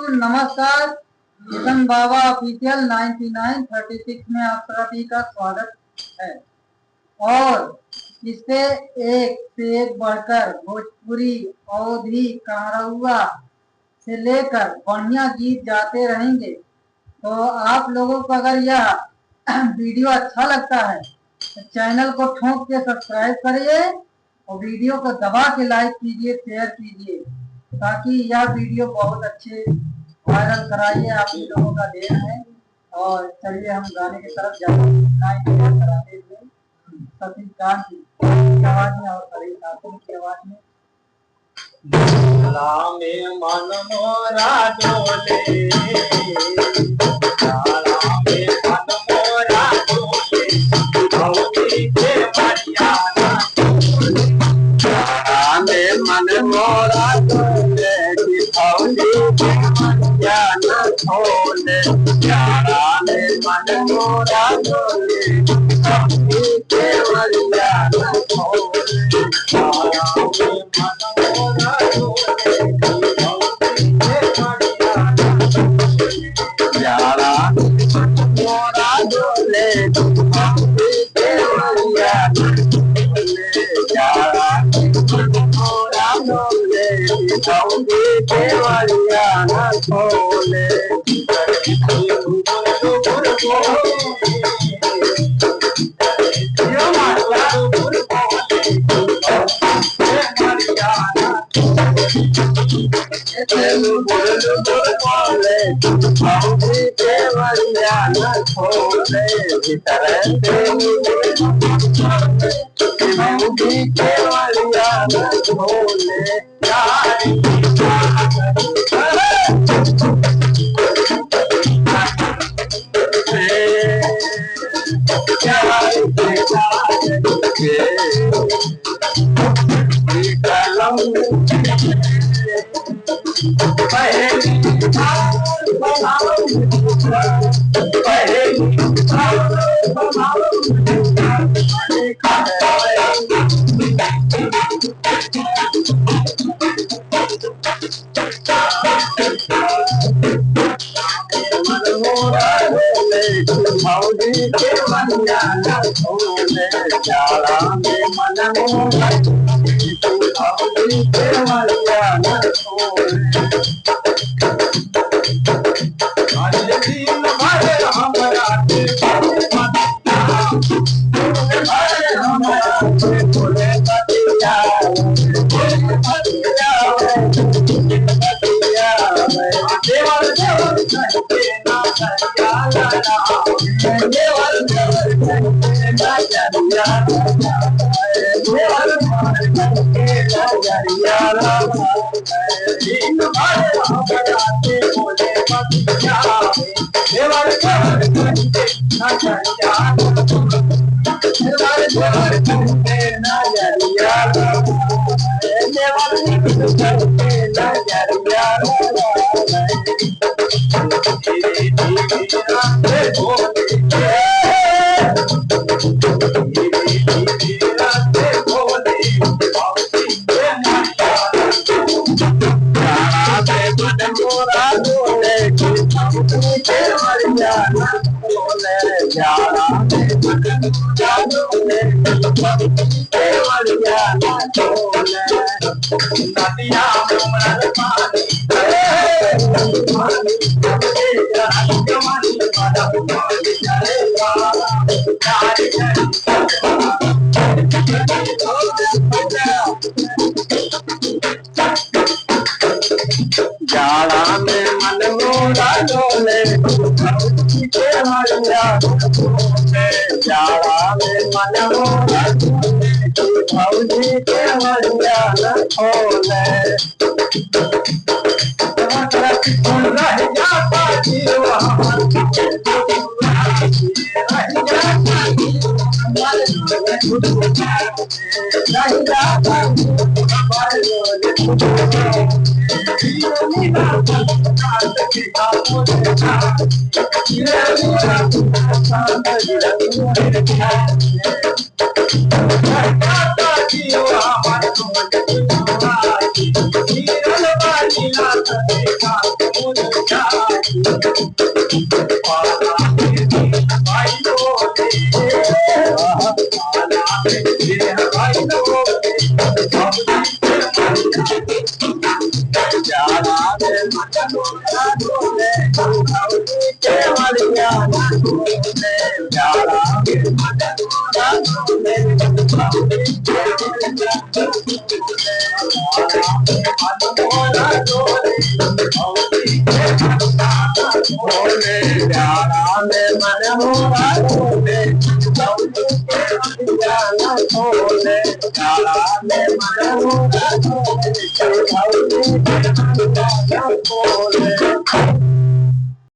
नमस्कार। किशन बाबा ऑफिशियल 9936 में आप सभी का स्वागत है। और इससे एक बढ़कर भोजपुरी, अवधी, कांवड़िया से लेकर बढ़िया गीत जाते रहेंगे। तो आप लोगों को अगर यह वीडियो अच्छा लगता है तो चैनल को ठोक के सब्सक्राइब करिए और वीडियो को दबा के लाइक कीजिए, शेयर कीजिए, ताकि यह वीडियो बहुत अच्छे वायरल कराइए। आप लोगों का देन है। और चलिए हम गाने की तरफ कराते हुए सतीकांत की आवाज में और हरी ठाकुर की आवाज में। में मन मोरा डोले, मन मोरा डोले, भौजी के मरियाना में मन मोरा डोले, भौजी के मरियाना खोले, में मन मोरा डोले, भौजी के मरियाना खोले, Holy